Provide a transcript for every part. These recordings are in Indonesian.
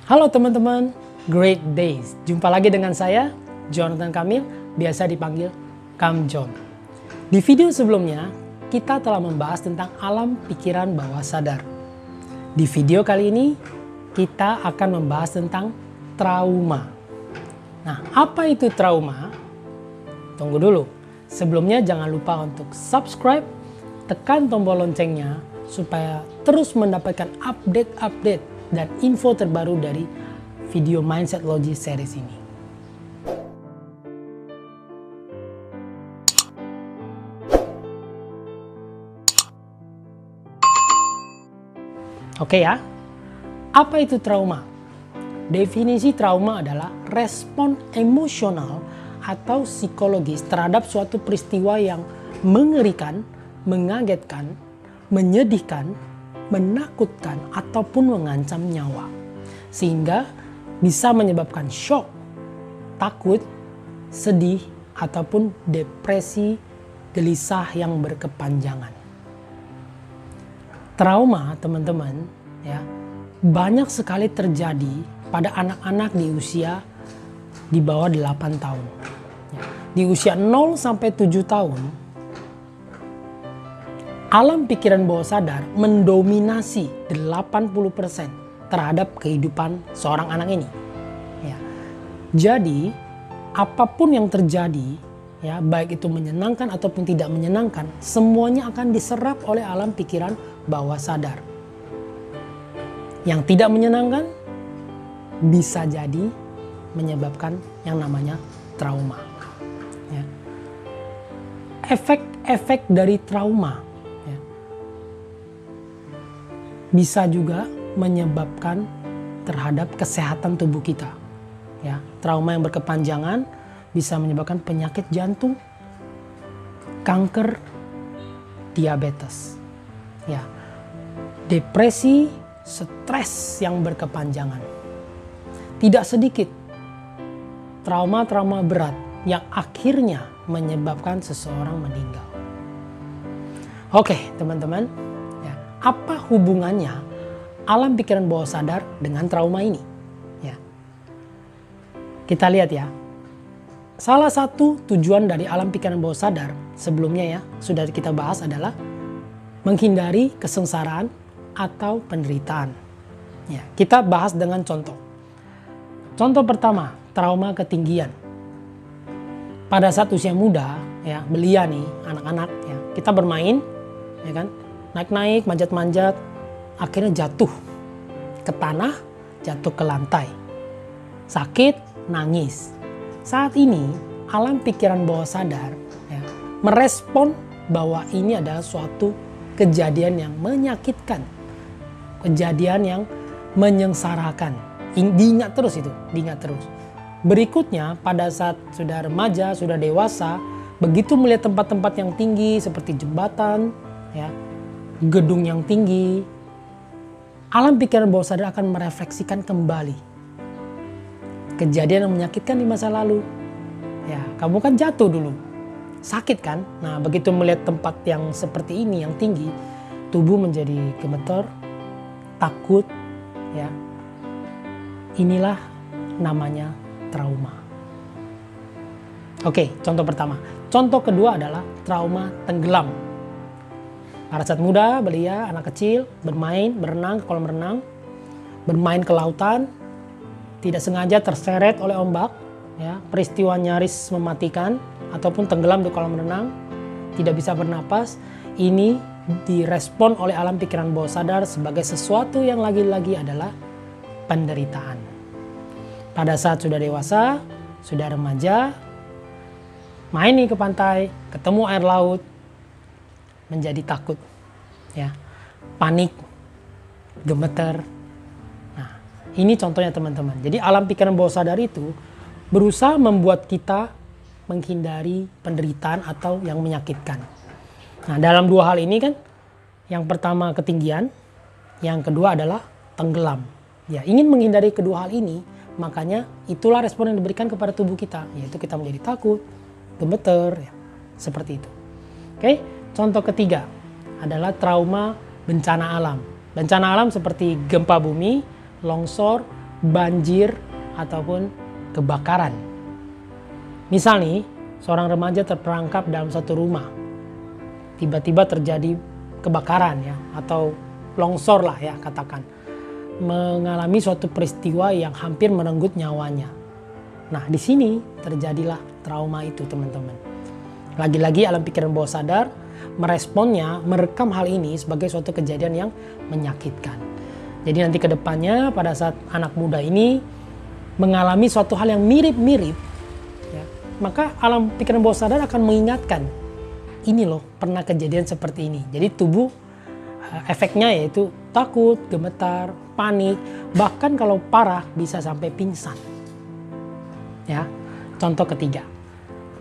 Halo teman-teman, great days. Jumpa lagi dengan saya, Jonathan Kamil, biasa dipanggil Kam John. Di video sebelumnya, kita telah membahas tentang alam pikiran bawah sadar. Di video kali ini, kita akan membahas tentang trauma. Nah, apa itu trauma? Tunggu dulu. Sebelumnya jangan lupa untuk subscribe, tekan tombol loncengnya, supaya terus mendapatkan update-update dan info terbaru dari video Mindset Logi series ini. Oke ya, apa itu trauma? Definisi trauma adalah respon emosional atau psikologis terhadap suatu peristiwa yang mengerikan, mengagetkan, menyedihkan, menakutkan, ataupun mengancam nyawa. Sehingga bisa menyebabkan shock, takut, sedih, ataupun depresi, gelisah yang berkepanjangan. Trauma, teman-teman, ya, banyak sekali terjadi pada anak-anak di usia di bawah 8 tahun. Ya, di usia 0 sampai 7 tahun, alam pikiran bawah sadar mendominasi 80% terhadap kehidupan seorang anak ini. Ya. Jadi, apapun yang terjadi, ya, baik itu menyenangkan ataupun tidak menyenangkan, semuanya akan diserap oleh alam pikiran bawah sadar. Yang tidak menyenangkan bisa jadi menyebabkan yang namanya trauma. Ya. Efek-efek dari trauma bisa juga menyebabkan terhadap kesehatan tubuh kita. Ya, trauma yang berkepanjangan bisa menyebabkan penyakit jantung, kanker, diabetes. Ya, depresi, stres yang berkepanjangan. Tidak sedikit trauma-trauma berat yang akhirnya menyebabkan seseorang meninggal. Oke, teman-teman. Apa hubungannya alam pikiran bawah sadar dengan trauma ini? Ya. Kita lihat ya. Salah satu tujuan dari alam pikiran bawah sadar sebelumnya ya sudah kita bahas adalah menghindari kesengsaraan atau penderitaan. Ya, kita bahas dengan contoh. Contoh pertama, trauma ketinggian. Pada saat usia muda, ya, belia nih, anak-anak, ya, kita bermain, ya kan? Naik-naik, manjat-manjat, akhirnya jatuh ke tanah, jatuh ke lantai. Sakit, nangis. Saat ini, alam pikiran bawah sadar ya, merespon bahwa ini adalah suatu kejadian yang menyakitkan. Kejadian yang menyengsarakan. Diingat terus itu, diingat terus. Berikutnya, pada saat sudah remaja, sudah dewasa, begitu melihat tempat-tempat yang tinggi seperti jembatan, ya, gedung yang tinggi, alam pikiran bawah sadar akan merefleksikan kembali kejadian yang menyakitkan di masa lalu. Ya, kamu kan jatuh dulu, sakit kan? Nah, begitu melihat tempat yang seperti ini, yang tinggi, tubuh menjadi gemeter, takut, ya. Inilah namanya trauma. Oke, contoh pertama. Contoh kedua adalah trauma tenggelam. Pada saat muda, belia, anak kecil, bermain, berenang ke kolam renang, bermain ke lautan, tidak sengaja terseret oleh ombak, ya, peristiwa nyaris mematikan, ataupun tenggelam di kolam renang, tidak bisa bernapas. Ini direspon oleh alam pikiran bawah sadar sebagai sesuatu yang lagi-lagi adalah penderitaan. Pada saat sudah dewasa, sudah remaja, main nih ke pantai, ketemu air laut, menjadi takut, ya, panik, gemeter. Nah, ini contohnya teman-teman. Jadi alam pikiran bawah sadar itu berusaha membuat kita menghindari penderitaan atau yang menyakitkan. Nah, dalam dua hal ini kan, yang pertama ketinggian, yang kedua adalah tenggelam. Ya, ingin menghindari kedua hal ini, makanya itulah respon yang diberikan kepada tubuh kita, yaitu kita menjadi takut, gemeter, ya, seperti itu. Oke. Contoh ketiga adalah trauma bencana alam. Bencana alam seperti gempa bumi, longsor, banjir, ataupun kebakaran. Misal nih, seorang remaja terperangkap dalam satu rumah. Tiba-tiba terjadi kebakaran ya, atau longsor lah ya katakan. Mengalami suatu peristiwa yang hampir merenggut nyawanya. Nah, di sini terjadilah trauma itu, teman-teman. Lagi-lagi alam pikiran bawah sadar meresponnya, merekam hal ini sebagai suatu kejadian yang menyakitkan. Jadi nanti ke depannya pada saat anak muda ini mengalami suatu hal yang mirip-mirip, ya, maka alam pikiran bawah sadar akan mengingatkan, ini loh pernah kejadian seperti ini. Jadi tubuh efeknya yaitu takut, gemetar, panik, bahkan kalau parah bisa sampai pingsan. Ya, contoh ketiga.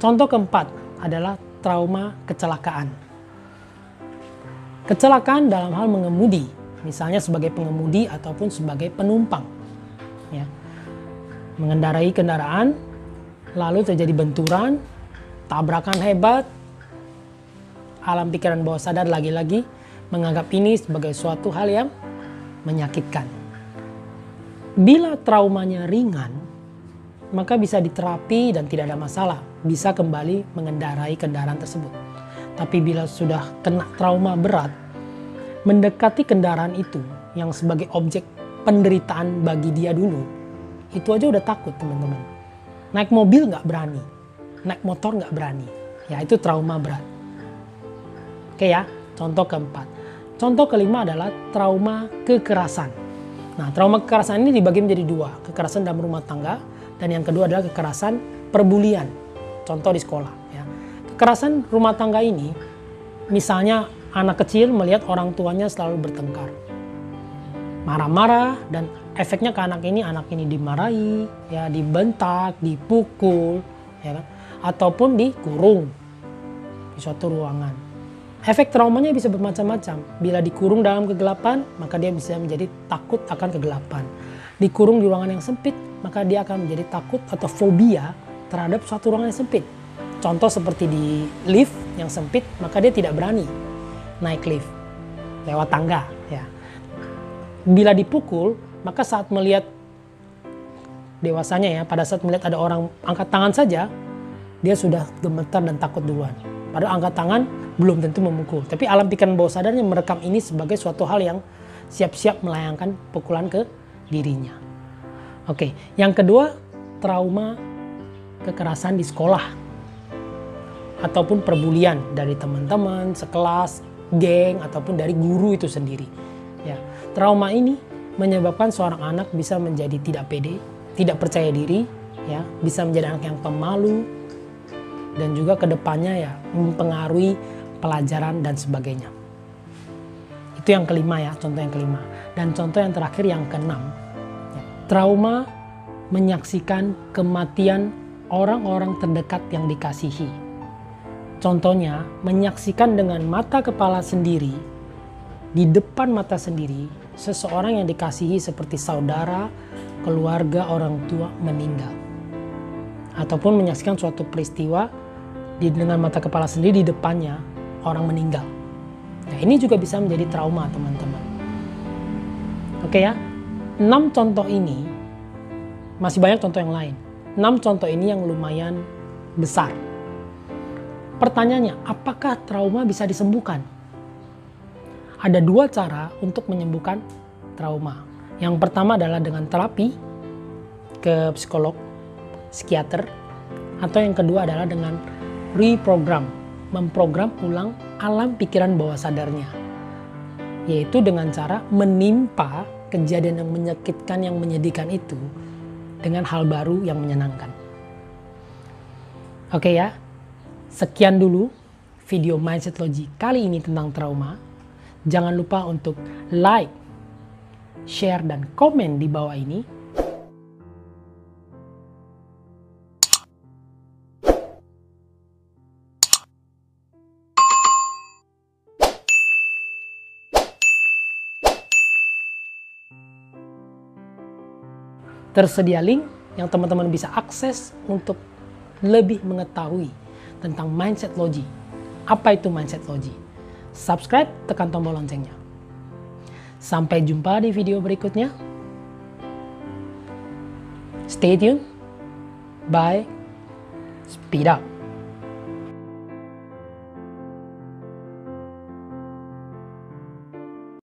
Contoh keempat adalah trauma kecelakaan. Kecelakaan dalam hal mengemudi, misalnya sebagai pengemudi ataupun sebagai penumpang. Ya. Mengendarai kendaraan, lalu terjadi benturan, tabrakan hebat. Alam pikiran bawah sadar lagi-lagi menganggap ini sebagai suatu hal yang menyakitkan. Bila traumanya ringan, maka bisa diterapi dan tidak ada masalah, bisa kembali mengendarai kendaraan tersebut. Tapi bila sudah kena trauma berat, mendekati kendaraan itu yang sebagai objek penderitaan bagi dia dulu, itu aja udah takut, teman-teman. Naik mobil nggak berani, naik motor nggak berani, ya itu trauma berat. Oke ya, contoh keempat. Contoh kelima adalah trauma kekerasan. Nah, trauma kekerasan ini dibagi menjadi dua, kekerasan dalam rumah tangga, dan yang kedua adalah kekerasan perbulian, contoh di sekolah. Ya. Kekerasan rumah tangga ini, misalnya anak kecil melihat orang tuanya selalu bertengkar, marah-marah, dan efeknya ke anak ini dimarahi, ya, dibentak, dipukul, ya kan? Ataupun dikurung di suatu ruangan. Efek traumanya bisa bermacam-macam. Bila dikurung dalam kegelapan, maka dia bisa menjadi takut akan kegelapan. Dikurung di ruangan yang sempit, maka dia akan menjadi takut atau fobia terhadap suatu ruangan yang sempit. Contoh seperti di lift yang sempit, maka dia tidak berani naik lift lewat tangga. Ya. Bila dipukul, maka saat melihat dewasanya ya, pada saat melihat ada orang angkat tangan saja, dia sudah gemetar dan takut duluan. Padahal angkat tangan belum tentu memukul. Tapi alam pikiran bawah sadarnya merekam ini sebagai suatu hal yang siap-siap melayangkan pukulan ke dirinya. Oke, yang kedua, trauma kekerasan di sekolah ataupun perbulian dari teman-teman, sekelas, geng, ataupun dari guru itu sendiri. Ya, trauma ini menyebabkan seorang anak bisa menjadi tidak pede, tidak percaya diri, ya, bisa menjadi anak yang pemalu, dan juga kedepannya ya mempengaruhi pelajaran dan sebagainya. Itu yang kelima ya, contoh yang kelima. Dan contoh yang terakhir yang keenam, ya, trauma menyaksikan kematian orang-orang terdekat yang dikasihi. Contohnya, menyaksikan dengan mata kepala sendiri, di depan mata sendiri, seseorang yang dikasihi seperti saudara, keluarga, orang tua meninggal. Ataupun menyaksikan suatu peristiwa dengan mata kepala sendiri di depannya orang meninggal. Nah, ini juga bisa menjadi trauma, teman-teman. Oke ya, 6 contoh ini, masih banyak contoh yang lain. 6 contoh ini yang lumayan besar. Pertanyaannya, apakah trauma bisa disembuhkan? Ada 2 cara untuk menyembuhkan trauma. Yang pertama adalah dengan terapi ke psikolog, psikiater, atau yang kedua adalah dengan reprogram, memprogram ulang alam pikiran bawah sadarnya, yaitu dengan cara menimpa kejadian yang menyakitkan, yang menyedihkan itu dengan hal baru yang menyenangkan. Oke ya, sekian dulu video Mindset Logi kali ini tentang trauma. Jangan lupa untuk like, share, dan komen di bawah ini. Tersedia link yang teman-teman bisa akses untuk lebih mengetahui tentang Mindset Logi. Apa itu Mindset Logi? Subscribe, tekan tombol loncengnya. Sampai jumpa di video berikutnya. Stay tuned. Bye. Speed up.